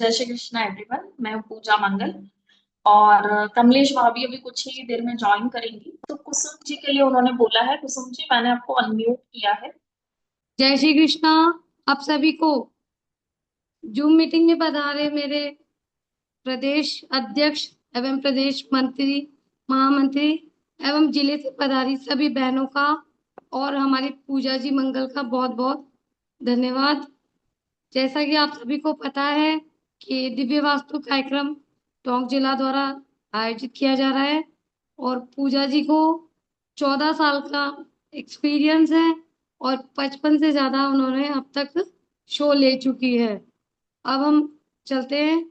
जय श्री कृष्णा एवरीवन। मैं हूँ पूजा मंगल और कमलेश भाभी अभी कुछ ही देर में ज्वाइन करेंगी। तो कुसुम जी के लिए उन्होंने बोला है। कुसुम जी, मैंने आपको अनम्यूट किया है। जय श्री कृष्णा। आप सभी को जूम मीटिंग में पधारे मेरे प्रदेश अध्यक्ष एवं प्रदेश मंत्री, महामंत्री एवं जिले से पधारी सभी बहनों का और हमारी पूजा जी मंगल का बहुत बहुत धन्यवाद। जैसा कि आप सभी को पता है कि दिव्य वास्तु कार्यक्रम टोंक जिला द्वारा आयोजित किया जा रहा है और पूजा जी को 14 साल का एक्सपीरियंस है और 55 से ज्यादा उन्होंने अब तक शो ले चुकी है। अब हम चलते हैं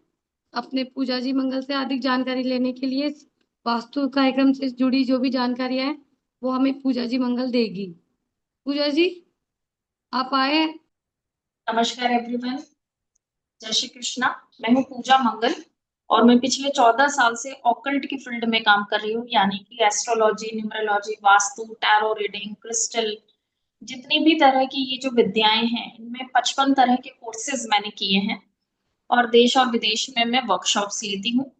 अपने पूजा जी मंगल से अधिक जानकारी लेने के लिए। वास्तु कार्यक्रम से जुड़ी जो भी जानकारी है वो हमें पूजा जी मंगल देगी। पूजा जी, आप आए। नमस्कार एवरीवन। जय श्री कृष्णा। मैं हूँ पूजा मंगल और मैं पिछले 14 साल से ऑकल्ट की फील्ड में काम कर रही हूँ, यानी कि astrology, numerology, vastu, tarot reading, crystal, जितनी भी तरह की ये जो विद्याएं हैं, इनमें 55 तरह के कोर्सेज मैंने किए हैं और देश और विदेश में मैं वर्कशॉप्स लेती हूँ।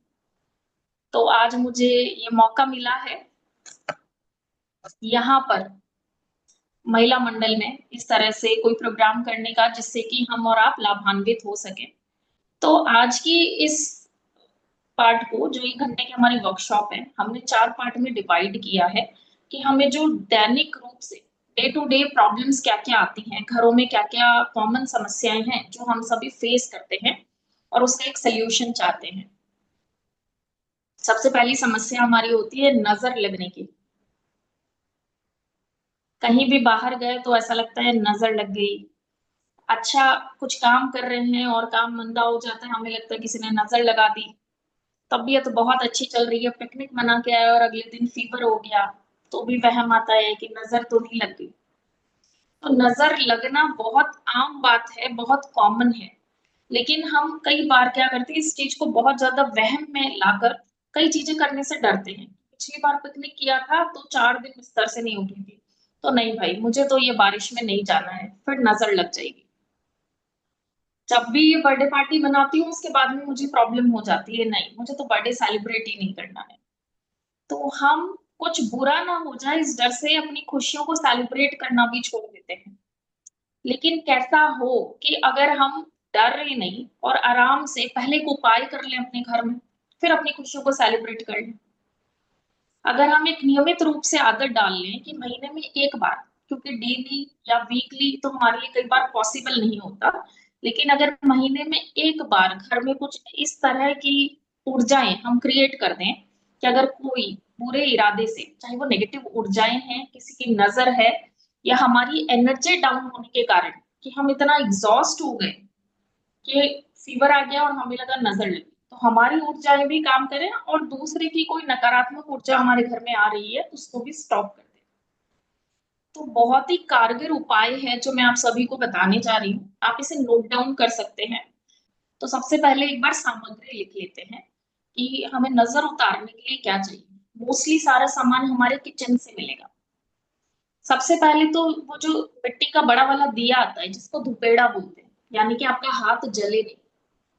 तो आज मुझे ये मौका मिला है यहाँ पर महिला मंडल में इस तरह से कोई प्रोग्राम करने का, जिससे कि हम और आप लाभान्वित हो सके। तो आज की इस पार्ट को, जो 1 घंटे की हमारी वर्कशॉप है, हमने 4 पार्ट में डिवाइड किया है कि हमें जो दैनिक रूप से डे टू डे प्रॉब्लम्स क्या क्या आती हैं, घरों में क्या क्या कॉमन समस्याएं हैं जो हम सभी फेस करते हैं और उसका एक सोल्यूशन चाहते हैं। सबसे पहली समस्या हमारी होती है नजर लगने की। कहीं भी बाहर गए तो ऐसा लगता है नजर लग गई। अच्छा, कुछ काम कर रहे हैं और काम मंदा हो जाता है, हमें लगता है किसी ने नजर लगा दी। तबीयत बहुत अच्छी चल रही है, पिकनिक मना के आए और अगले दिन फीवर हो गया, तो भी वहम आता है कि नजर तो नहीं लग गई। तो नजर लगना बहुत आम बात है, बहुत कॉमन है। लेकिन हम कई बार क्या करते हैं, इस चीज को बहुत ज्यादा वहम में लाकर कई चीजें करने से डरते हैं। पिछली बार पिकनिक किया था तो 4 दिन बिस्तर से नहीं उठी थी, तो नहीं भाई, मुझे तो ये बारिश में नहीं जाना है, फिर नजर लग जाएगी। जब भी ये बर्थडे पार्टी मनाती हूँ उसके बाद में मुझे प्रॉब्लम हो जाती है, नहीं मुझे तो बर्थडे सेलिब्रेट ही नहीं करना है। तो हम कुछ बुरा ना हो जाए इस डर से अपनी खुशियों को सेलिब्रेट करना भी छोड़ देते हैं। लेकिन कैसा हो कि अगर हम डरे नहीं और आराम से पहले एक उपाय कर लें अपने घर में, फिर अपनी खुशियों को सेलिब्रेट कर लें। अगर हम एक नियमित रूप से आदत डाल लें कि महीने में एक बार, क्योंकि डेली या वीकली तो हमारे लिए कई बार पॉसिबल नहीं होता, लेकिन अगर महीने में एक बार घर में कुछ इस तरह की ऊर्जाएं हम क्रिएट कर दें कि अगर कोई बुरे इरादे से, चाहे वो नेगेटिव ऊर्जाएं हैं, किसी की नजर है, या हमारी एनर्जी डाउन होने के कारण कि हम इतना एग्जॉस्ट हो गए कि फीवर आ गया और हमें लगा नजर लगी, तो हमारी ऊर्जाएं भी काम करें और दूसरे की कोई नकारात्मक ऊर्जा हमारे घर में आ रही है उसको भी स्टॉप कर दें। तो बहुत ही कारगर उपाय है जो मैं आप सभी को बताने जा रही हूँ, आप इसे नोट डाउन कर सकते हैं। तो सबसे पहले एक बार सामग्री लिख लेते हैं कि हमें नजर उतारने के लिए क्या चाहिए। मोस्टली सारा सामान हमारे किचन से मिलेगा। सबसे पहले तो वो जो मिट्टी का बड़ा वाला दिया आता है जिसको धुपेड़ा बोलते हैं, यानी कि आपका हाथ जले नहीं।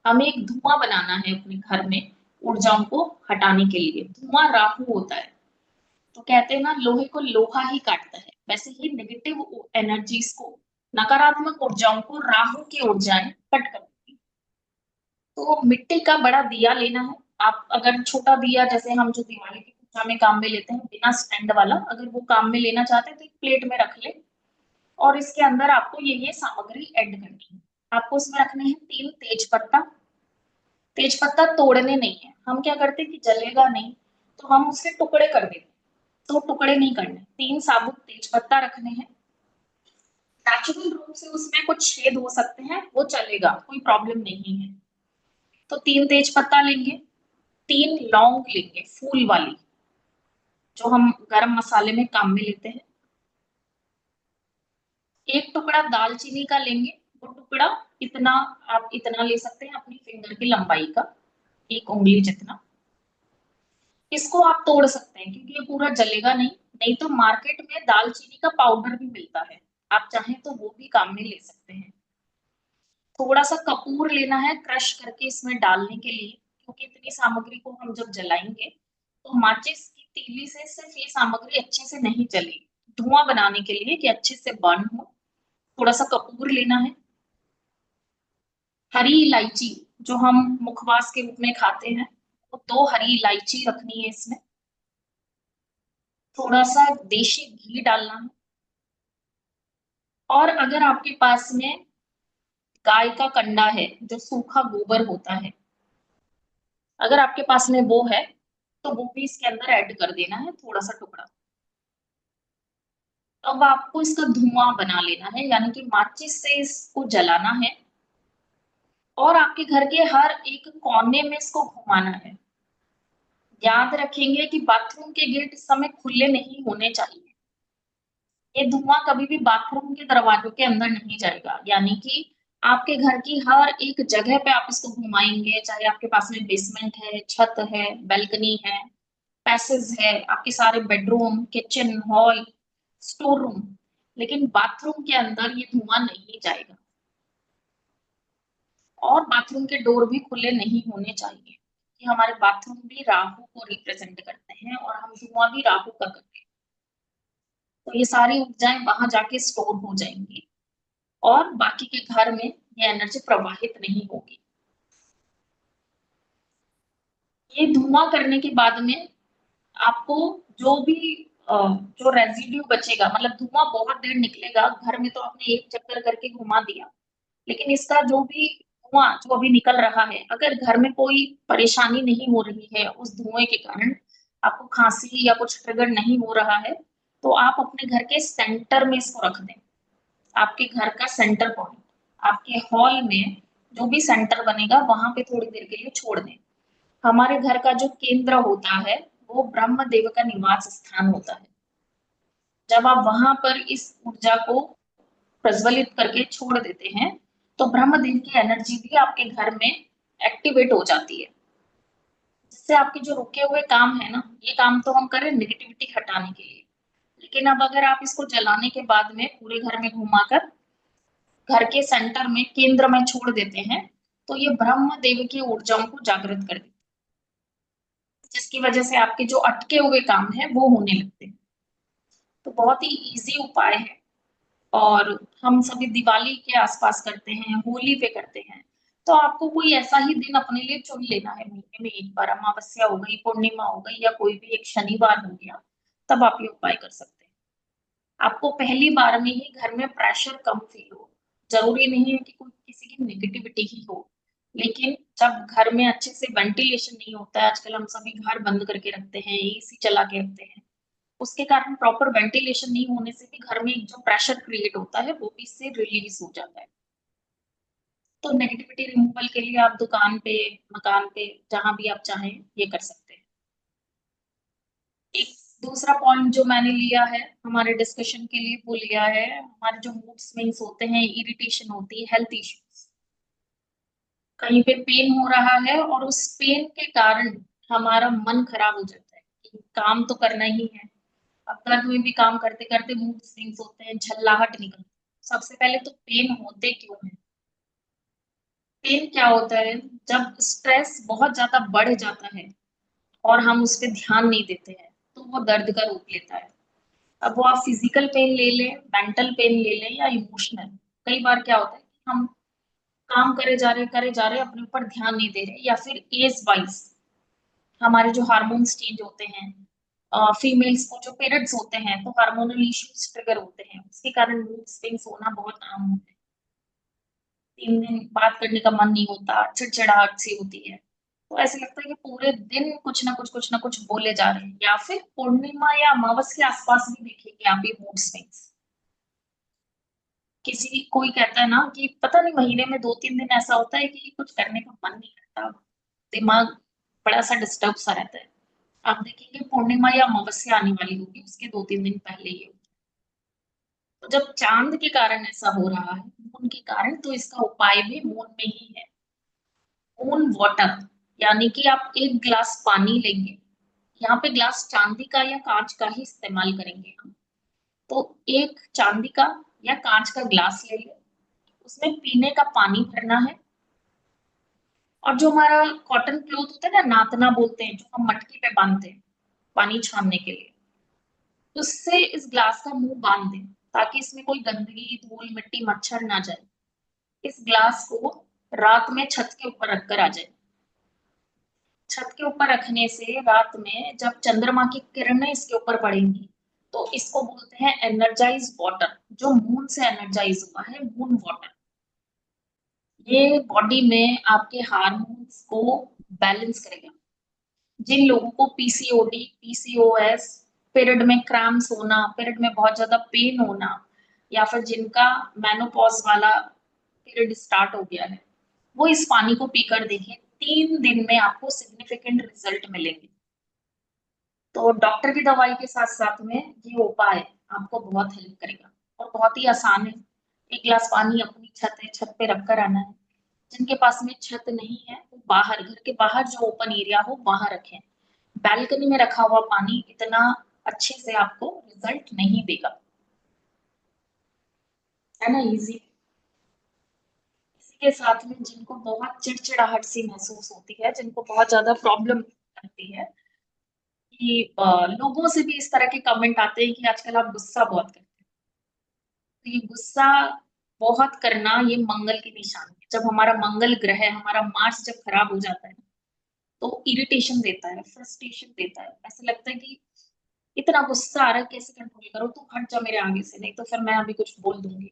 हमें एक धुआं बनाना है अपने घर में ऊर्जाओं को हटाने के लिए। धुआं राहु होता है, तो कहते हैं ना, लोहे को लोहा ही काटता है। वैसे ही नेगेटिव एनर्जीज को, नकारात्मक ऊर्जाओं को राहु की ऊर्जाएं कट करती है। तो मिट्टी का बड़ा दिया लेना है। आप अगर छोटा दिया, जैसे हम जो दिवाली की पूजा में काम में लेते हैं बिना स्टैंड वाला, अगर वो काम में लेना चाहते हैं तो एक प्लेट में रख ले और इसके अंदर आपको ये सामग्री ऐड करनी है। आपको इसमें रखने हैं 3 तेज पत्ता। तेज पत्ता तोड़ने नहीं है, हम क्या करते हैं कि जलेगा नहीं तो हम उसके टुकड़े कर देते हैं, तो टुकड़े नहीं करने। 3 साबुत तेज पत्ता रखने हैं। नेचुरल रूप से उसमें कुछ छेद हो सकते हैं, वो चलेगा, कोई प्रॉब्लम नहीं है। तो 3 तेज पत्ता लेंगे। 3 लौंग लेंगे, फूल वाली, जो हम गरम मसाले में काम में लेते हैं। एक टुकड़ा दालचीनी का लेंगे। वो टुकड़ा इतना, आप इतना ले सकते हैं अपनी फिंगर की लंबाई का, 1 उंगली जितना। इसको आप तोड़ सकते हैं क्योंकि ये पूरा जलेगा नहीं। नहीं तो मार्केट में दालचीनी का पाउडर भी मिलता है, आप चाहें तो वो भी काम में ले सकते हैं। थोड़ा सा कपूर लेना है क्रश करके इसमें डालने के लिए, क्योंकि इतनी सामग्री को हम जब जलाएंगे तो माचिस की तीली से सिर्फ ये सामग्री अच्छे से नहीं जलेगी। धुआं बनाने के लिए कि अच्छे से बर्न हो, थोड़ा सा कपूर लेना है। हरी इलायची जो हम मुखवास के रूप में खाते हैं, वो 2 हरी इलायची रखनी है इसमें। थोड़ा सा देशी घी डालना है। और अगर आपके पास में गाय का कंडा है, जो सूखा गोबर होता है, अगर आपके पास में वो है, तो वो भी इसके अंदर ऐड कर देना है, थोड़ा सा टुकड़ा। अब आपको इसका धुआं बना लेना है, यानी कि माचिस से इसको जलाना है और आपके घर के हर एक कोने में इसको घुमाना है। याद रखेंगे कि बाथरूम के गेट इस समय खुले नहीं होने चाहिए। ये धुआं कभी भी बाथरूम के दरवाजों के अंदर नहीं जाएगा, यानी कि आपके घर की हर एक जगह पे आप इसको घुमाएंगे, चाहे आपके पास में बेसमेंट है, छत है, बैल्कनी है, पैसेज है, आपके सारे bedroom, kitchen, hall, store room, लेकिन बाथरूम के अंदर ये धुआं नहीं जाएगा। और बाथरूम के डोर भी खुले नहीं होने चाहिए, कि हमारे बाथरूम भी राहु को रिप्रेजेंट करते हैं और हम धुआं भी राहु का करते हैं। तो ये सारी ऊर्जाएं वहां जाके स्टोर हो जाएंगी और बाकी के घर में ये एनर्जी प्रवाहित नहीं होगी। ये धुआं करने के बाद में आपको जो भी जो रेजिड्यू बचेगा, मतलब धुआं बहुत देर निकलेगा, घर में तो आपने एक चक्कर करके घुमा दिया, लेकिन इसका जो भी धुआं जो अभी निकल रहा है, अगर घर में कोई परेशानी नहीं हो रही है उस धुएं के कारण, आपको खांसी या कुछ ट्रिगर नहीं हो रहा है, तो आप अपने घर के सेंटर में इसको रख दें। आपके घर का सेंटर पॉइंट, आपके हॉल में जो भी सेंटर बनेगा वहां पे थोड़ी देर के लिए छोड़ दें। हमारे घर का जो केंद्र होता है, वो ब्रह्म देव का निवास स्थान होता है। जब आप वहां पर इस ऊर्जा को प्रज्वलित करके छोड़ देते हैं, तो ब्रह्मदेव की एनर्जी भी आपके घर में एक्टिवेट हो जाती है, जिससे आपके जो रुके हुए काम है ना, ये काम तो हम करें नेगेटिविटी हटाने के लिए, लेकिन अब अगर आप इसको जलाने के बाद में पूरे घर में घुमाकर घर के सेंटर में केंद्र में छोड़ देते हैं, तो ये ब्रह्म देव की ऊर्जाओं को जागृत कर देते हैं, जिसकी वजह से आपके जो अटके हुए काम है वो होने लगते हैं। तो बहुत ही इजी उपाय है और हम सभी दिवाली के आसपास करते हैं, होली पे करते हैं। तो आपको कोई ऐसा ही दिन अपने लिए चुन लेना है, महीने में एक बार, अमावस्या हो गई, पूर्णिमा हो गई या कोई भी एक शनिवार हो गया, तब आप ये उपाय कर सकते हैं। आपको पहली बार में ही घर में प्रेशर कम फील हो, जरूरी नहीं है कि कोई किसी की नेगेटिविटी ही हो, लेकिन जब घर में अच्छे से वेंटिलेशन नहीं होता है, आजकल हम सभी घर बंद करके रखते हैं, एसी चला के रखते हैं, उसके कारण प्रॉपर वेंटिलेशन नहीं होने से भी घर में एक जो प्रेशर क्रिएट होता है वो भी इससे रिलीज हो जाता है। तो नेगेटिविटी रिमूवल के लिए आप दुकान पे, मकान पे, जहां भी आप चाहें ये कर सकते हैं। एक दूसरा पॉइंट जो मैंने लिया है हमारे डिस्कशन के लिए, वो लिया है हमारे जो मूड स्विंग्स होते हैं, इरिटेशन होती है, हेल्थ इश्यूज, कहीं पे पेन हो रहा है और उस पेन के कारण हमारा मन खराब हो जाता है कि काम तो करना ही है। अब दर्द में भी काम करते करते मूड स्विंग्स होते हैं, झल्लाहट निकलती है। सबसे पहले तो पेन होते क्यों है? पेन क्या होता है? जब स्ट्रेस बहुत ज्यादा बढ़ जाता है और हम उस पर ध्यान नहीं देते हैं, तो वो दर्द का रूप लेता है। अब वो आप फिजिकल पेन ले लें, मेंटल पेन ले लें या इमोशनल। कई बार क्या होता है कि हम काम करे जा रहे अपने ऊपर ध्यान नहीं दे रहे, या फिर एज वाइज हमारे जो हार्मोन्स चेंज होते हैं, फीमेल्स को जो पीरियड्स होते हैं तो हार्मोनल इश्यूज ट्रिगर होते हैं, उसके कारण मूड स्विंग्स होना बहुत आम होता है। 3 दिन बात करने का मन नहीं होता, चिड़चिड़ाहट सी होती है, तो ऐसे लगता है कि पूरे दिन कुछ ना कुछ बोले जा रहे हैं। या फिर पूर्णिमा या अमावस के आसपास भी देखेंगे आप ये मूड स्विंग्स। किसी कोई कहता है ना कि पता नहीं महीने में 2-3 दिन ऐसा होता है कि कुछ करने का मन नहीं करता, दिमाग बड़ा सा डिस्टर्ब सा रहता है। आप देखेंगे पूर्णिमा या अमावस्या आने वाली होगी, उसके 2-3 दिन पहले ही। तो जब चांद के कारण ऐसा हो रहा है, मून के कारण, तो इसका उपाय भी मून में ही है। मून वाटर, यानी कि आप एक गिलास पानी लेंगे, यहाँ पे ग्लास चांदी का या कांच का ही इस्तेमाल करेंगे हम। तो एक चांदी का या कांच का ग्लास ले लें, उसमें पीने का पानी भरना है। और जो हमारा कॉटन क्लॉथ होता है ना, नातना बोलते हैं, जो हम मटकी पे बांधते हैं पानी छानने के लिए, उससे इस ग्लास का मुंह बांध दें ताकि इसमें कोई गंदगी, धूल, मिट्टी, मच्छर ना जाए। इस ग्लास को रात में छत के ऊपर रखकर आ जाए। छत के ऊपर रखने से रात में जब चंद्रमा की किरणें इसके ऊपर पड़ेंगी तो इसको बोलते हैं एनर्जाइज वाटर, जो मून से एनर्जाइज हुआ है, मून वाटर। ये बॉडी में आपके हार्मोन्स को बैलेंस करेगा। जिन लोगों को पीसीओडी, पीसीओएस, पीरियड में क्रैम्प्स होना, पीरियड में बहुत ज्यादा पेन होना, या फिर जिनका मेनोपॉज वाला पीरियड स्टार्ट हो गया है, वो इस पानी को पीकर देखें। 3 दिन में आपको सिग्निफिकेंट रिजल्ट मिलेंगे। तो डॉक्टर की दवाई के साथ साथ में ये उपाय आपको बहुत हेल्प करेगा और बहुत ही आसान है। एक गिलास पानी अपनी छत है, छत पे रखकर आना है। जिनके पास में छत नहीं है वो बाहर, घर के बाहर जो ओपन एरिया हो वहां रखें। बालकनी में रखा हुआ पानी इतना अच्छे से आपको रिजल्ट नहीं देगा, है ना, इजी। इसी के साथ में जिनको बहुत चिड़चिड़ाहट सी महसूस होती है, जिनको बहुत ज्यादा प्रॉब्लम लगती है कि लोगों से भी इस तरह के कमेंट आते हैं कि आजकल आप गुस्सा बहुत करते हैं। तो ये गुस्सा बहुत करना ये मंगल की निशानी है। जब हमारा मंगल ग्रह, हमारा मार्स जब खराब हो जाता है तो इरिटेशन देता है, फ्रस्ट्रेशन देता है। ऐसा लगता है कि इतना गुस्सा आ रहा है, कैसे कंट्रोल करो, तू हट जा मेरे आगे से, नहीं तो फिर मैं अभी कुछ बोल दूंगी।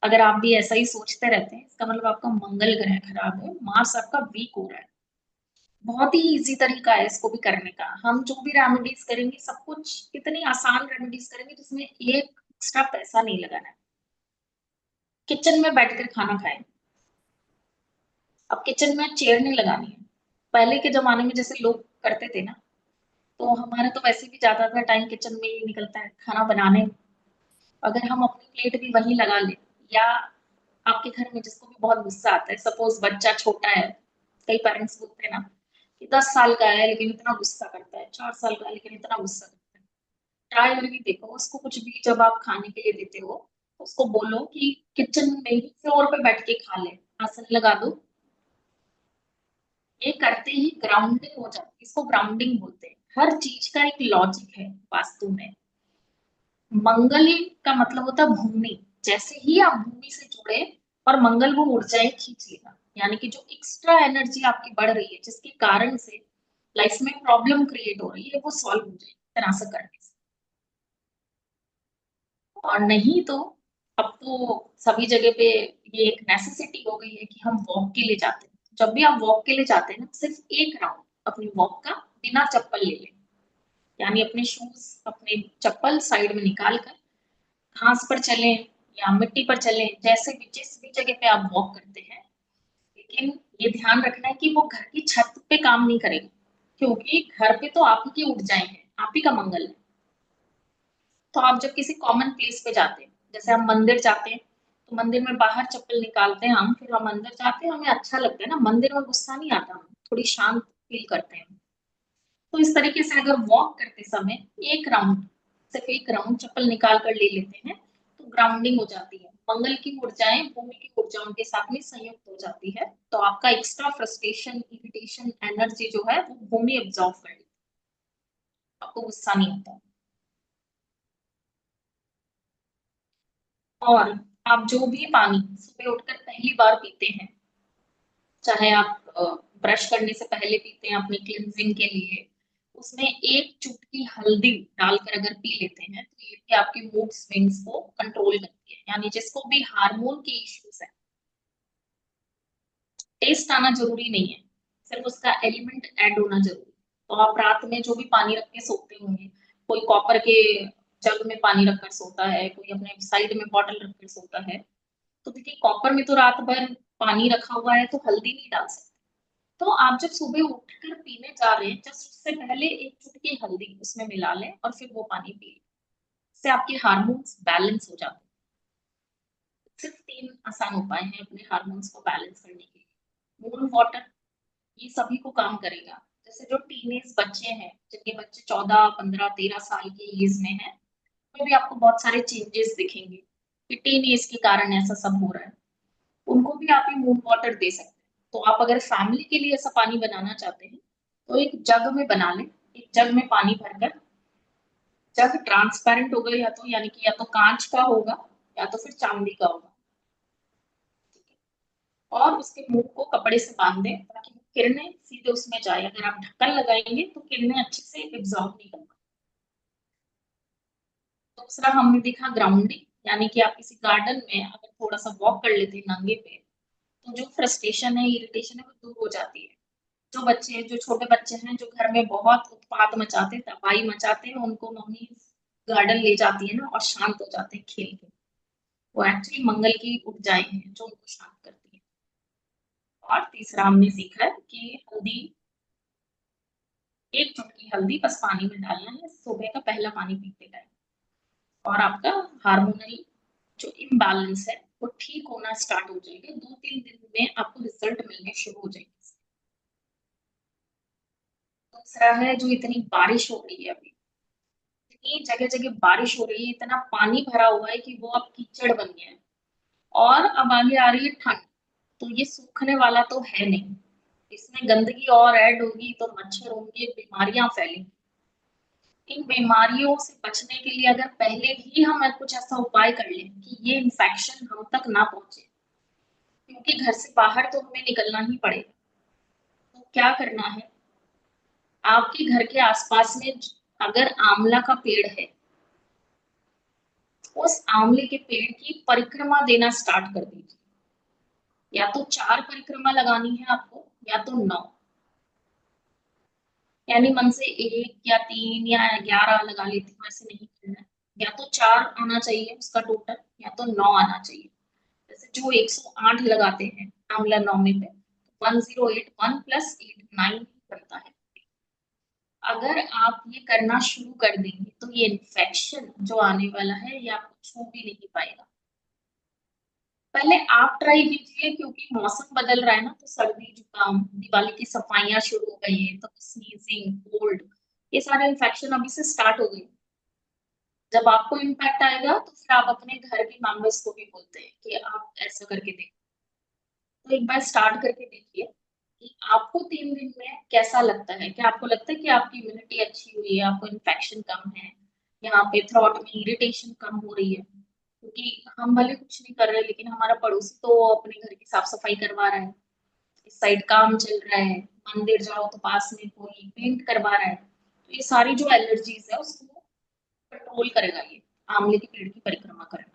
अगर आप भी ऐसा ही सोचते रहते हैं, इसका मतलब आपका मंगल ग्रह खराब है, मार्स आपका वीक हो रहा है। बहुत ही इजी तरीका है इसको भी करने का। हम जो भी रेमेडीज करेंगे, सब कुछ इतनी आसान रेमेडीज करेंगे जिसमें एक एक्स्ट्रा पैसा नहीं लगाना है। किचन में बैठकर खाना खाएं। अब किचन में चेयर नहीं लगानी है। पहले के जमाने में जैसे लोग करते थे ना, तो हमारा तो वैसे भी ज्यादातर टाइम किचन में ही निकलता है खाना बनाने में। अगर हम अपनी प्लेट भी वहीं लगा लें, या आपके घर में जिसको भी बहुत गुस्सा आता है, सपोज बच्चा छोटा है, कई पेरेंट्स बोलते हैं ना कि 10 साल का है लेकिन इतना गुस्सा करता है, 4 साल का है लेकिन इतना गुस्सा करता है। ट्राई करके देखो, उसको कुछ भी जब आप खाने के लिए देते हो, उसको बोलो कि किचन में ही फ्लोर पे बैठ के खा ले, आसन लगा दो। ये करते ही ग्राउंडिंग हो जाती है। इसको ग्राउंडिंग बोलते हैं। हर चीज का एक लॉजिक है वास्तु में। मंगल का मतलब होता है भूमि। जैसे ही आप भूमि से जुड़े और मंगल वो ऊर्जाएं खींच लेगा, यानी कि जो एक्स्ट्रा एनर्जी आपकी बढ़ रही है, जिसके कारण से लाइफ में प्रॉब्लम क्रिएट हो रही है, वो सॉल्व हो जाएगी तरह से करने से। और नहीं तो अब तो सभी जगह पे ये एक नेसेसिटी हो गई है कि हम वॉक के लिए जाते हैं। जब भी आप वॉक के लिए जाते हैं ना, सिर्फ एक राउंड अपनी वॉक का बिना चप्पल ले लें। यानी अपने शूज, अपने चप्पल साइड में निकाल कर घास पर चलें या मिट्टी पर चलें, जैसे भी जिस भी जगह पे आप वॉक करते हैं। लेकिन ये ध्यान रखना है कि वो घर की छत पे काम नहीं करेगा, क्योंकि घर पे तो आप ही की ऊर्जाएं हैं, आप ही का मंगल है। तो आप जब किसी कॉमन प्लेस पे जाते हैं, जैसे हम मंदिर जाते हैं, तो मंदिर में बाहर चप्पल निकालते हैं हम, फिर हम अंदर जाते हैं, हमें अच्छा लगता है ना, मंदिर में गुस्सा नहीं आता, हम थोड़ी शांत फील करते हैं। तो इस तरीके से अगर वॉक करते समय एक राउंड, सिर्फ एक राउंड चप्पल निकाल कर ले लेते हैं, तो ग्राउंडिंग हो जाती है। मंगल की ऊर्जाएं भूमि की ऊर्जाओं के साथ में संयुक्त हो जाती है, तो आपका एक्स्ट्रा फ्रस्ट्रेशन, इरिटेशन, एनर्जी जो है वो भूमि एब्जॉर्ब कर लेती है, आपको गुस्सा नहीं होता। और आप जो भी पानी सुबह उठकर पहली बार पीते हैं, चाहे आप ब्रश करने से पहले पीते हैं अपनी क्लींजिंग के लिए, उसमें एक चुटकी हल्दी डालकर अगर पी लेते हैं, तो ये भी आपके मूड स्विंग्स को कंट्रोल करती है। यानी जिसको भी हार्मोन के इश्यूज है, टेस्ट आना जरूरी नहीं है, सिर्फ उसका एलिमेंट ऐड होना जरूरी है। तो आप रात में जो भी पानी रख के सोते होंगे, कोई कॉपर के जग में पानी रखकर सोता है, कोई अपने साइड में बॉटल रखकर सोता है, तो देखिए कॉपर में तो रात भर पानी रखा हुआ है, तो हल्दी नहीं डाल सकते। तो आप जब सुबह उठकर पीने जा रहे हैं, जस्ट उससे पहले एक चुटकी हल्दी उसमें मिला लें और फिर वो पानी पी लें। इससे आपके हार्मोन्स बैलेंस हो जाते हैं। सिर्फ 3 आसान उपाय हैं अपने हार्मोन्स को बैलेंस करने के लिए। मून वाटर, ये सभी को काम करेगा। जैसे जो टीनेज बच्चे हैं, जिनके बच्चे 14, 15, 13 साल की एज में हैं, में भी आपको बहुत सारे चेंजेस दिखेंगे कि टीन एज के कारण ऐसा सब हो रहा है। उनको भी आप ये मूव वाटर दे सकते हैं। तो आप अगर फैमिली के लिए ऐसा पानी बनाना चाहते हैं तो एक जग में बना लें। एक जग में पानी भरकर, जग ट्रांसपेरेंट होगा या तो, यानी कि या तो कांच का होगा या तो फिर चांदी का होगा, ठीक है। और उसके मुंह को कपड़े से बांध दें ताकि किरणें सीधे उसमें जाए। अगर आप ढक्कन लगाएंगे तो किरणें अच्छे से एब्जॉर्ब नहीं कर पाएंगी। दूसरा हमने देखा ग्राउंडिंग, यानी कि आप किसी गार्डन में अगर थोड़ा सा वॉक कर लेते हैं नंगे पे, तो जो फ्रस्ट्रेशन है, इरिटेशन है, वो दूर हो जाती है। जो छोटे बच्चे हैं जो घर में बहुत उत्पात मचाते हैं, तबाही मचाते हैं, उनको मम्मी गार्डन ले जाती है ना और शांत हो जाते हैं खेल के। वो एक्चुअली मंगल की ऊर्जाएं हैं जो उनको शांत करती है। और तीसरा हमने सीखा है कि हल्दी, एक चुटकी हल्दी बस पानी में डालना है सुबह का पहला पानी पीते टाइम, और आपका हार्मोनल जो इम्बैलेंस है वो ठीक होना स्टार्ट हो जाएगा। 2-3 दिन में आपको रिजल्ट मिलने शुरू हो जाएंगे। दूसरा है, जो इतनी बारिश हो रही है अभी, इतनी जगह जगह बारिश हो रही है, इतना पानी भरा हुआ है कि वो अब कीचड़ बन गया है। और अब आगे आ रही है ठंड, तो ये सूखने वाला तो है नहीं, इसमें गंदगी और ऐड होगी तो मच्छर होंगे, बीमारियां फैलेंगी। इन बीमारियों से बचने के लिए अगर पहले ही हम कुछ ऐसा उपाय कर लें कि ये इन्फेक्शन हम तक ना पहुंचे, क्योंकि घर से बाहर तो हमें निकलना ही पड़ेगा। तो क्या करना है, आपके घर के आसपास में अगर आंवला का पेड़ है, उस आंवले के पेड़ की परिक्रमा देना स्टार्ट कर दीजिए। या तो 4 परिक्रमा लगानी है आपको या तो 9, यानी मन से 1 या 3 या 11 लगा लेती हूँ, ऐसे नहीं करना है। या तो 4 आना चाहिए उसका टोटल, या तो 9 आना चाहिए। जैसे जो 108 लगाते हैं आंवला नौमे पे, 1081 प्लस 8 9 बनता है। अगर आप ये करना शुरू कर देंगे तो ये इन्फेक्शन जो आने वाला है ये आपको छू भी नहीं पाएगा। पहले आप ट्राई कीजिए, क्योंकि मौसम बदल रहा है ना, तो सर्दी जुकाम, दिवाली की सफाइयां शुरू हो गई है, तो स्नीजिंग, कोल्ड, ये सारे इन्फेक्शन अभी से स्टार्ट हो गई। जब आपको इम्पैक्ट आएगा तो फिर आप अपने घर के मेंबर्स को भी बोलते हैं कि आप ऐसा करके देखो। तो एक बार स्टार्ट करके देखिए कि आपको 3 दिन में कैसा लगता है। क्या आपको लगता है कि आपकी इम्यूनिटी अच्छी हुई है, आपको इन्फेक्शन कम है, यहाँ पे थ्रोट में इरिटेशन कम हो रही है? क्योंकि हम भले कुछ नहीं कर रहे लेकिन हमारा पड़ोसी तो अपने घर की साफ सफाई करवा रहा है, इस साइड काम चल रहा है, मंदिर जाओ तो पास में कोई पेंट करवा रहा है। तो ये सारी जो एलर्जीज है उसको कंट्रोल करेगा ये आंवले के पेड़ की परिक्रमा करना।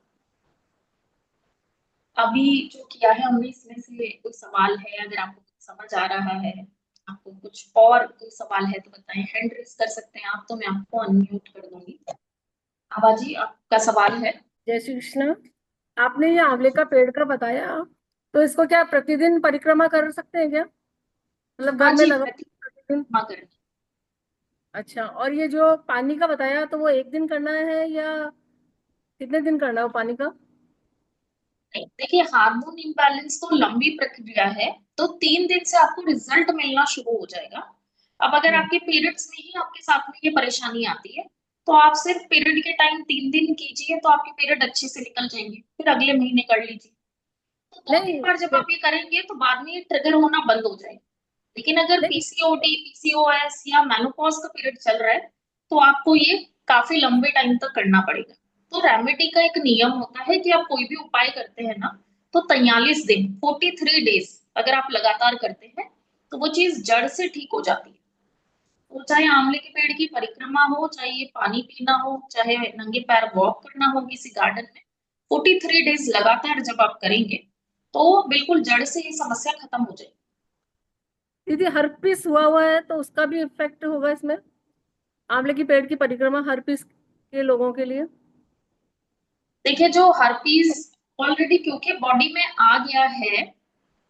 अभी जो किया है हमने, इसमें से कोई सवाल है, अगर आपको कुछ समझ आ रहा है, आपको कुछ और कोई सवाल है तो बताएं। हैंड रेस कर सकते हैं आप, तो मैं आपको अनम्यूट कर दूंगी। आभा जी, आपका सवाल है? जय श्री कृष्ण। आपने ये आंवले का पेड़ का बताया, तो इसको क्या प्रतिदिन परिक्रमा कर सकते हैं क्या? मतलब हाँ घर में जी, लगा प्रतिदिन? प्रतिक्रमा करनी। अच्छा, और ये जो पानी का बताया, तो वो एक दिन करना है या कितने दिन करना है वो पानी का? नहीं, देखिए हार्मोन इम्बैलेंस तो लंबी प्रक्रिया है, तो 3 दिन से आपको रिजल्ट मिलना शुरू हो जाएगा। अब अगर हम्म। आपके पीरियड्स में ही आपके साथ में ये परेशानी आती है, तो आप सिर्फ पीरियड के टाइम 3 दिन कीजिए, तो आपके पीरियड अच्छे से निकल जाएंगे, फिर अगले महीने कर लीजिए। तो दो तीन नहीं बार जब आप ये करेंगे तो बाद में ये ट्रिगर होना बंद हो जाएगा। लेकिन अगर नहीं। पीसीओडी, पीसीओएस या मेनोपॉज का पीरियड चल रहा है, तो आपको ये काफी लंबे टाइम तक करना पड़ेगा। तो रेमेडी का एक नियम होता है कि आप कोई भी उपाय करते हैं ना, तो 43 दिन, 43 डेज अगर आप लगातार करते हैं तो वो चीज जड़ से ठीक हो जाती है। तो चाहे आंवले के पेड़ की परिक्रमा हो, चाहे ये पानी पीना हो, चाहे नंगे पैर वॉक करना हो किसी गार्डन में, 43 डेज लगातार जब आप करेंगे तो बिल्कुल जड़ से ये समस्या खत्म हो जाएगी। दीदी, हर्पिस हुआ है तो उसका भी इफेक्ट होगा इसमें? आंवले की पेड़ की परिक्रमा हर्पिस के लोगों के लिए? देखिए, जो हर्पीज ऑलरेडी क्योंकि बॉडी में आ गया है,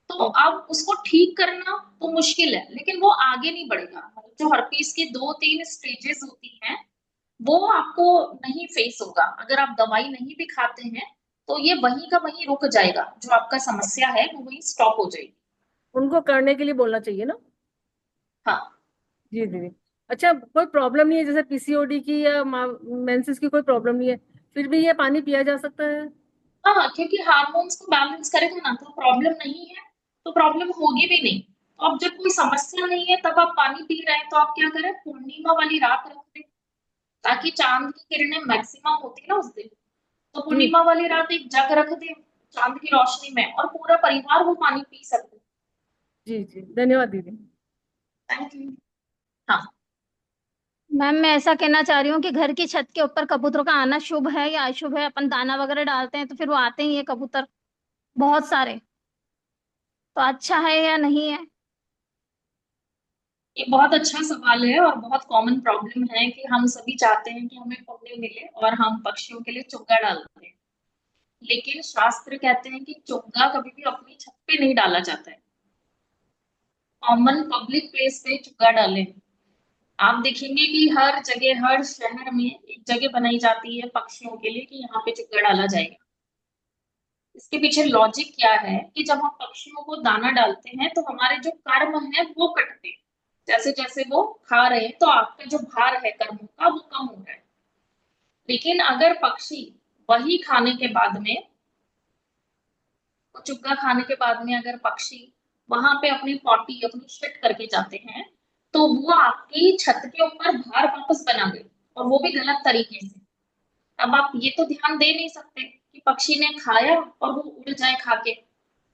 तो हम्म। अब उसको ठीक करना तो मुश्किल है, लेकिन वो आगे नहीं बढ़ेगा। मतलब जो हर्पीज की 2-3 स्टेजेस होती हैं, वो आपको नहीं फेस होगा अगर आप दवाई नहीं भी खाते हैं। तो ये वहीं का वहीं रुक जाएगा, जो आपका समस्या है वो वहीं स्टॉप हो जाएगी। उनको करने के लिए बोलना चाहिए ना? हाँ। जी दीदी। अच्छा, कोई प्रॉब्लम नहीं है जैसे पीसीओडी की या मेंसेस की कोई प्रॉब्लम नहीं है, फिर भी ये पानी पिया जा सकता है? हाँ, क्योंकि हार्मोन्स को बैलेंस करेगा ना तो प्रॉब्लम नहीं है, तो प्रॉब्लम होगी भी नहीं। तो अब जब कोई समस्या नहीं है तब आप पानी पी रहे हैं तो आप क्या करें, पूर्णिमा वाली रात रख दें, ताकि चाँद की किरणें मैक्सिमम होती है ना उस दिन। तो जी पूर्णिमा वाली रात एक जग रख दें चाँद की रोशनी में और पूरा परिवार वो पानी पी सकते हैं। जी जी, धन्यवाद दीदी। Thank you. हाँ। मैम मैं ऐसा कहना चाह रही हूँ कि घर की छत के ऊपर कबूतरों का आना शुभ है या अशुभ है? अपन दाना वगैरह डालते हैं तो फिर वो आते ही है कबूतर बहुत सारे, तो अच्छा है या नहीं है? ये बहुत अच्छा सवाल है और बहुत कॉमन प्रॉब्लम है कि हम सभी चाहते हैं कि हमें पुण्य मिले और हम पक्षियों के लिए चुग्गा डालते हैं। लेकिन शास्त्र कहते हैं कि चुग्गा कभी भी अपनी छत पे नहीं डाला जाता है। कॉमन पब्लिक प्लेस पे चुग्गा डालें। आप देखेंगे कि हर जगह, हर शहर में एक जगह बनाई जाती है पक्षियों के लिए कि यहाँ पे चुग्गा डाला जाएगा। इसके पीछे लॉजिक क्या है कि जब हम पक्षियों को दाना डालते हैं तो हमारे जो कर्म है वो कटते हैं। जैसे-जैसे वो खा रहे हैं तो आपका जो भार है कर्मों का वो कम हो रहा है। लेकिन अगर पक्षी वही खाने के बाद में वो चुग्गा खाने के बाद में अगर पक्षी वहां पे अपनी पॉटी अपनी शिट करके जाते हैं तो वो आपकी छत के ऊपर भार वापस बना दे और वो भी गलत तरीके से। अब आप ये तो ध्यान दे नहीं सकते कि पक्षी ने खाया और वो उड़ जाए खा के,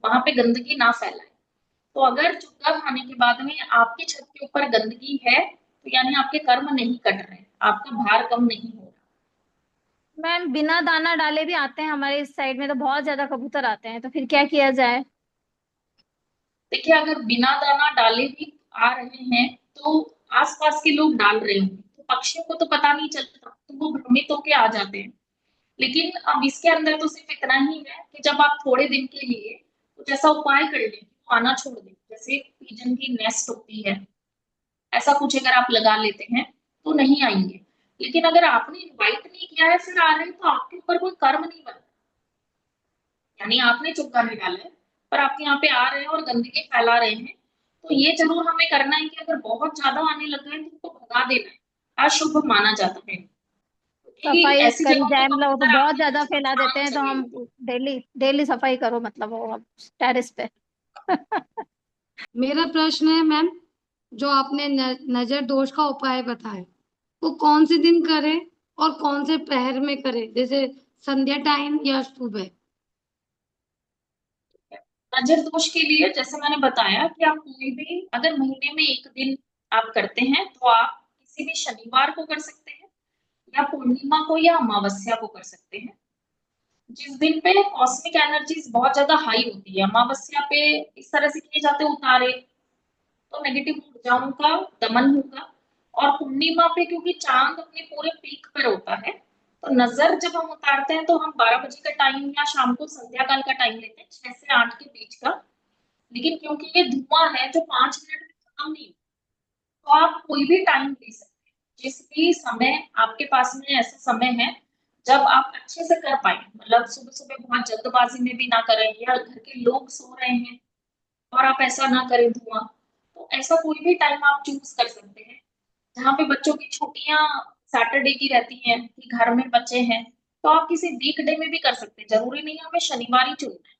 वहां पे गंदगी ना फैलाए। तो अगर चुग्गा खाने के बाद में आपकी छत के ऊपर गंदगी है तो यानी आपके कर्म नहीं कट रहे, आपका भार कम नहीं हो रहा। मैम बिना दाना डाले भी आते हैं हमारे इस साइड में, तो बहुत ज्यादा कबूतर आते हैं, तो फिर क्या किया जाए? देखिए अगर बिना दाना डाले भी आ रहे हैं तो आसपास के लोग डाल रहे होंगे तो पक्षियों को तो पता नहीं चलता तो वो भ्रमित होके आ जाते हैं। लेकिन अब इसके अंदर तो सिर्फ इतना ही है कि जब आप थोड़े दिन के लिए कुछ ऐसा उपाय कर लें कि वो आना छोड़ दें, जैसे पिजन की नेस्ट होती है, ऐसा कुछ अगर आप लगा लेते हैं तो नहीं आएंगे। लेकिन अगर आपने इनवाइट नहीं किया है फिर आ रहे हैं तो आपके ऊपर कोई कर्म नहीं बन, यानी आपने चुप्पा नहीं डाला है, पर आप यहाँ पे आ रहे हैं और गंदगी फैला रहे हैं, तो ये ज़रूर हमें करना है कि अगर बहुत ज़्यादा आने लग गए तो उनको भगा देना है, अशुभ माना जाता है। क्योंकि सफाई ऐसी कहीं जगहों पे जैम लोग तो कबूतर बहुत आते हैं ज्यादा जहाँ फैला देते शांत हैं, तो जगह हम होती है। डेली डेली सफाई करो मतलब वो टेरेस पे। मेरा प्रश्न है मैम, जो आपने नजर दोष का उपाय बताया वो कौन से दिन करें और कौन से प्रहर में करें, जैसे संध्या टाइम या सुबह? नज़र दोष के लिए जैसे मैंने बताया कि आप कोई भी अगर महीने में 1 दिन आप करते हैं, तो आप किसी भी शनिवार को कर सकते हैं या पूर्णिमा को या अमावस्या को कर सकते हैं। जिस दिन पे कॉस्मिक एनर्जीज़ बहुत ज़्यादा हाई होती है, अमावस्या पे इस तरह से किए जाते हैं उतारे, तो नेगेटिव ऊर्जाओं का दमन होगा और पूर्णिमा पे क्योंकि चाँद अपने पूरे पीक पर होता है, तो नज़र जब हम उतारते हैं तो हम 12 बजे का टाइम या शाम को संध्या काल का टाइम लेते हैं, 6 से 8 के बीच का। लेकिन क्योंकि ये धुआँ है जो 5 मिनट में खत्म नहीं होता, तो आप कोई भी टाइम ले सकते हैं। जिस भी समय आपके पास में ऐसा समय है, जब आप अच्छे से कर पाएँ, मतलब सुबह-सुबह बहुत जल्दबाज़ी में भी ना करें या घर के लोग सो रहे हैं और आप ऐसा ना करें धुआँ। तो ऐसा कोई भी टाइम आप चूज़ कर सकते हैं। जहाँ पे बच्चों की छुट्टियाँ सैटरडे की रहती हैं कि घर में बच्चे हैं, तो आप किसी वीकडे में भी कर सकते हैं। ज़रूरी नहीं है हमें शनिवार ही चुनना है।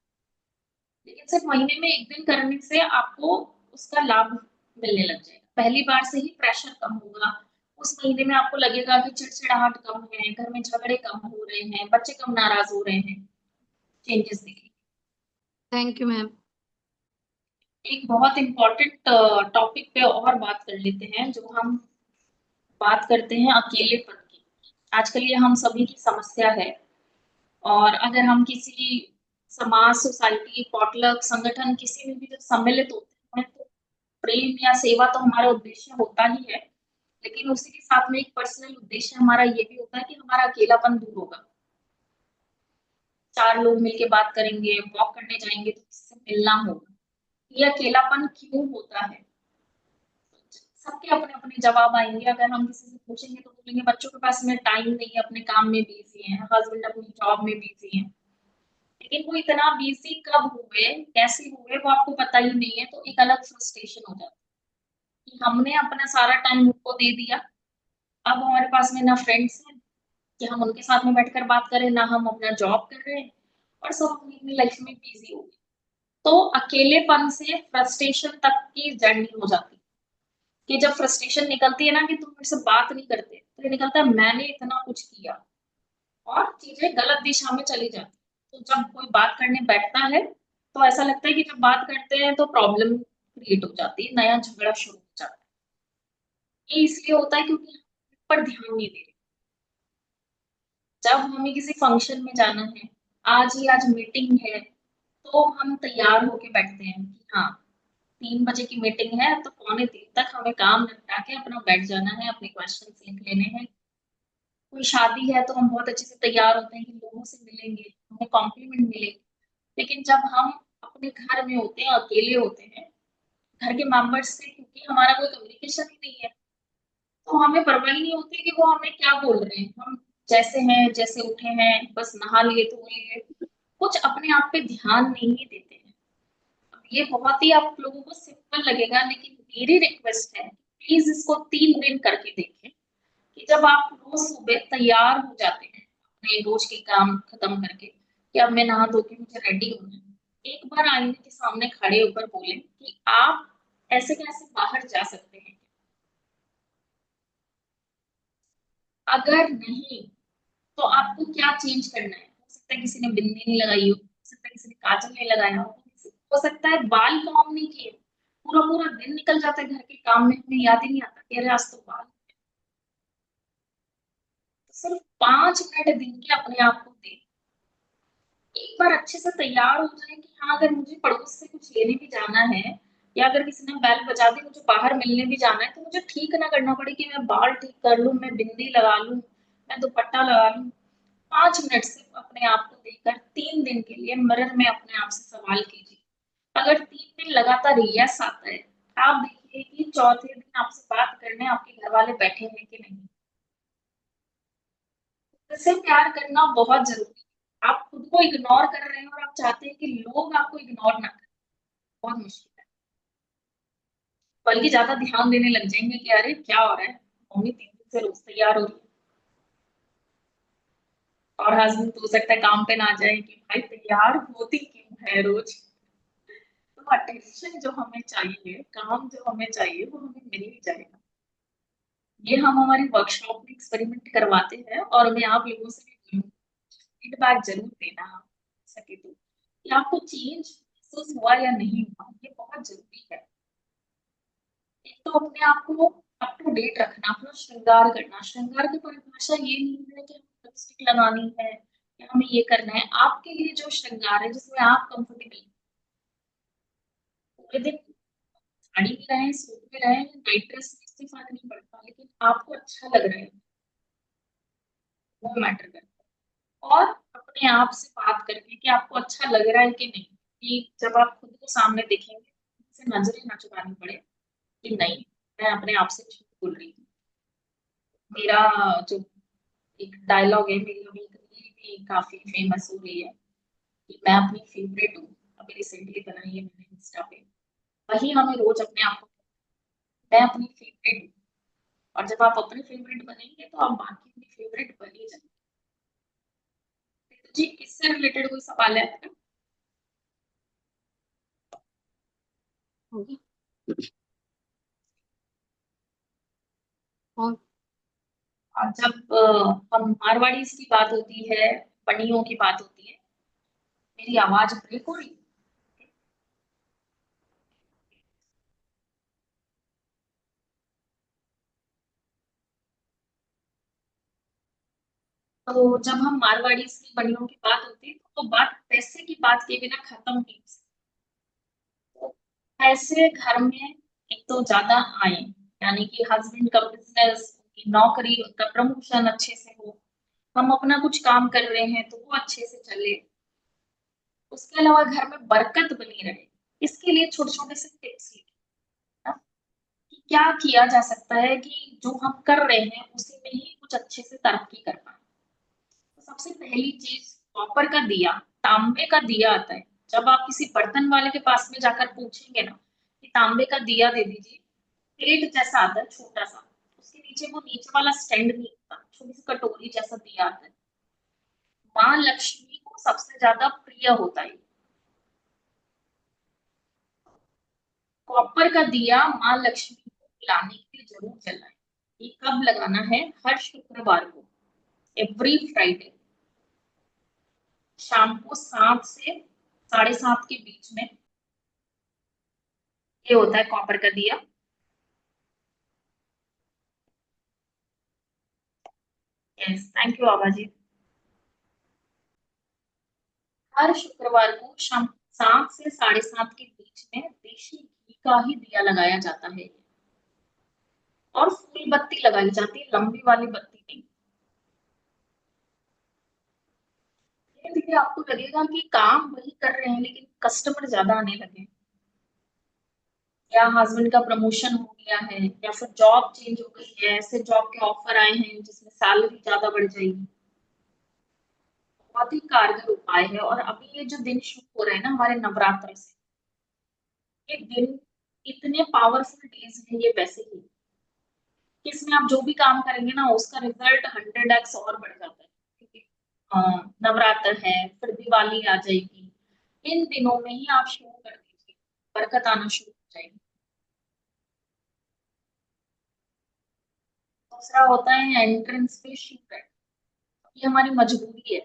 लेकिन सिर्फ महीने में 1 दिन करने से आपको उसका लाभ मिलने लग जाएगा। पहली बार से ही प्रेशर कम होगा। उस महीने में आपको लगेगा कि चिड़चिड़ाहट कम है, घर में झगड़े कम हो रहे हैं, बच्चे कम नाराज़ हो रहे हैं, चेंजेस दिखेंगे। Thank you ma'am. एक बहुत इम्पोर्टेंट टॉपिक पे और बात कर लेते हैं, जो हम बात करते हैं अकेलेपन की। आजकल ये हम सभी की समस्या है और अगर हम किसी समाज, सोसाइटी, पॉटलक, संगठन किसी में भी जब सम्मिलित होते हैं, तो प्रेम या सेवा तो हमारा उद्देश्य होता ही है, लेकिन उसी के साथ में एक पर्सनल उद्देश्य हमारा ये भी होता है कि हमारा अकेलापन दूर होगा। 4 लोग मिलके बात करेंगे, वॉक करने जाएँगे तो किसी से मिलना होगा। ये अकेलापन क्यों होता है? सबके अपने-अपने जवाब आएँगे, अगर हम किसी से पूछेंगे तो बोलेंगे बच्चों के पास में टाइम नहीं है, अपने काम में बिज़ी हैं, हस्बैंड अपनी जॉब में बिज़ी हैं। लेकिन वो इतना बिज़ी कब हुए, कैसे हुए वो आपको पता ही नहीं है, तो एक अलग फ्रस्ट्रेशन हो जाता है कि हमने अपना सारा टाइम उनको दे दिया, अब हमारे पास में ना फ्रेंड्स हैं कि हम उनके साथ में बैठकर बात करें, ना हम अपना जॉब कर रहे हैं और सब अपनी अपनी लाइफ में बिजी हो गए। तो अकेलेपन से फ्रस्ट्रेशन तक की जर्नी हो जाती है कि जब फ्रस्ट्रेशन निकलती है ना कि तुम मेरे से बात नहीं करते, तो ये निकलता है मैंने इतना कुछ किया और चीजें गलत दिशा में चली जाती। तो जब कोई बात करने बैठता है तो ऐसा लगता है कि जब बात करते हैं तो प्रॉब्लम क्रिएट हो जाती है, नया झगड़ा शुरू हो जाता है। ये इसलिए होता है क्योंकि हम पर ध्यान नहीं दे रहे। जब हमें किसी फंक्शन में जाना है, आज मीटिंग है, तो हम तैयार होके बैठते हैं कि हाँ 3 बजे की मीटिंग है तो पौने 3 तक हमें काम निपटा के अपना बैठ जाना है, अपने क्वेश्चंस लिख लेने हैं। कोई शादी है तो हम बहुत अच्छे से तैयार होते हैं कि लोगों से मिलेंगे, हमें कॉम्प्लीमेंट मिलेंगे। लेकिन जब हम अपने घर में होते हैं, अकेले होते हैं, घर के मेंबर्स से क्योंकि हमारा कोई कम्युनिकेशन ही नहीं है, तो हमें परवाह ही नहीं होती कि वो हमें क्या बोल रहे हैं। हम जैसे हैं, जैसे उठे हैं, बस नहा लिए धो लिए, कुछ अपने आप पे ध्यान नहीं देते हैं। अब ये बहुत ही आप लोगों को सिंपल लगेगा, लेकिन मेरी रिक्वेस्ट है प्लीज इसको 3 दिन करके देखें कि जब आप रोज सुबह तैयार हो जाते हैं अपने रोज के काम खत्म करके कि अब मैं नहा धो के मुझे रेडी होना है, एक बार आईने के सामने खड़े होकर बोलें कि आप ऐसे कैसे बाहर जा सकते हैं। अगर नहीं तो आपको क्या चेंज करना है। हो सकता है किसी ने बिंदी नहीं लगाई हो सकता है किसी ने काजल नहीं लगाया हो सकता है बाल काम नहीं किए, पूरा पूरा दिन निकल जाता है घर के काम में, हमें याद ही नहीं आता कि अरे आज तो बाल। तो सिर्फ 5 मिनट दिन के अपने आप को दे, एक बार अच्छे से तैयार हो जाए कि हाँ अगर मुझे पड़ोस से कुछ लेने भी जाना है या अगर किसी ने बेल बजा दी मुझे बाहर मिलने भी जाना है, तो मुझे ठीक ना करना पड़े कि मैं बाल ठीक कर लूं, मैं बिंदी लगा लूं, मैं दुपट्टा लगा लूं। 5 मिनट सिर्फ अपने आप को देकर 3 दिन के लिए मिरर में अपने आप से सवाल कीजिए। अगर 3 दिन लगातार यस आता है, आप देखिए कि चौथे दिन आपसे बात करने आपके घर वाले बैठे हैं कि नहीं। इससे प्यार करना बहुत जरूरी है। आप खुद को इग्नोर कर रहे हैं और आप चाहते हैं कि लोग आपको इग्नोर ना करें, बहुत मुश्किल है। बल्कि ज्यादा ध्यान देने लग जाएंगे कि अरे क्या हो रहा है, मम्मी 3 दिन से रोज तैयार हो रही है। और हस्बैंड तो हो सकता है काम पे ना जाए कि भाई तैयार होती क्यों है रोज। तो अटेंशन जो हमें चाहिए, काम जो हमें चाहिए, वो हमें मिल ही जाएगा। ये हम हमारी वर्कशॉप में एक्सपेरिमेंट करवाते हैं और मैं आप लोगों से भी फीडबैक जरूर देना हो सके तो कि आपको चेंज महसूस हुआ या नहीं हुआ, ये बहुत जरूरी है। एक तो अपने आप को अप टू डेट रखना, अपना श्रृंगार करना। श्रृंगार की परिभाषा ये नहीं है कि हमें लिपस्टिक लगानी है या हमें ये करना है। आपके लिए जो श्रृंगार है जिसमें आप कंफर्टेबल पूरे दिन साड़ी में रहें, सूट में रहें, नाइट ड्रेस में, इससे फर्क नहीं पड़ता, लेकिन आपको अच्छा लग रहा है वो मैटर करता है। और अपने आप से बात करके कि आपको अच्छा लग रहा है कि नहीं, कि जब आप खुद को सामने देखेंगे से नजरें ना चुरानी पड़े कि नहीं मैं अपने आप से झूठ बोल रही हूँ। मेरा जो एक डायलॉग है, मेरी अभी एक रील भी काफी फेमस हो रही है कि मैं अपनी फेवरेट हूँ, अभी रिसेंटली बनाई है मैंने इंस्टा पे। वही हमें रोज अपने आप को मैं अपनी फेवरेट हूँ। और जब आप अपने फेवरेट बनेंगे तो आप बाकी अपनी फेवरेट बन ही जाएंगे। तो जी इससे रिलेटेड कोई सवाल है आपका? होगी। और और जब हम मारवाड़ी की बात होती है, पनियों की बात होती है, मेरी आवाज ब्रेक हो रही है? तो जब हम मारवाड़ी की बनियों की बात होती है तो बात पैसे की बात के बिना खत्म नहीं हो सकती। तो पैसे घर में एक तो ज्यादा आए, यानी कि हस्बैंड का बिजनेस, नौकरी, उनका प्रमोशन अच्छे से हो, हम अपना कुछ काम कर रहे हैं तो वो अच्छे से चले, उसके अलावा घर में बरकत बनी रहे, इसके लिए छोटे छोटे से टिप्स लिखे कि क्या किया जा सकता है कि जो हम कर रहे हैं उसी में ही कुछ अच्छे से तरक्की कर पाए। तो सबसे पहली चीज कॉपर का दिया, तांबे का दिया आता है। जब आप किसी बर्तन वाले के पास में जाकर पूछेंगे ना कि तांबे का दिया दे दीजिए, प्लेट जैसा आता है छोटा सा, उसके नीचे वो नीचे वाला स्टैंड नहीं होता, छोटी सी कटोरी जैसा दिया आता है। माँ लक्ष्मी को सबसे ज्यादा प्रिय होता है। कॉपर का दिया माँ लक्ष्मी को बुलाने के लिए जरूर जलाएं। ये कब लगाना है? हर शुक्रवार को, एवरी फ्राइडे, शाम को 7 से 7:30 के बीच में। ये होता है कॉपर का दिया। यस, थैंक यू आभा जी। हर शुक्रवार को शाम 7 से 7:30 के बीच में देशी घी का ही दिया लगाया जाता है और फूल बत्ती लगाई जाती है, लंबी वाली बत्ती नहीं। देखिए आपको लगेगा कि काम वही कर रहे हैं लेकिन कस्टमर ज्यादा आने लगे, या हस्बैंड का प्रमोशन हो गया है, या फिर जॉब चेंज हो गई है, ऐसे जॉब के ऑफर आए हैं जिसमें सैलरी ज्यादा बढ़ जाएगी। बहुत ही कारगर उपाय है। और अभी ये जो दिन शुरू हो रहे हैं ना हमारे नवरात्र से, ये दिन इतने पावरफुल डेज हैं ये वैसे ही, इसमें आप जो भी काम करेंगे ना उसका रिजल्ट 100x और बढ़ जाता है, क्योंकि नवरात्र है, फिर दिवाली आ जाएगी। इन दिनों में ही आप शुरू कर दीजिए, बरकत आना शुरू हो जाएगी। दूसरा होता है एंट्रेंस पे शू रैक। ये हमारी मजबूरी है।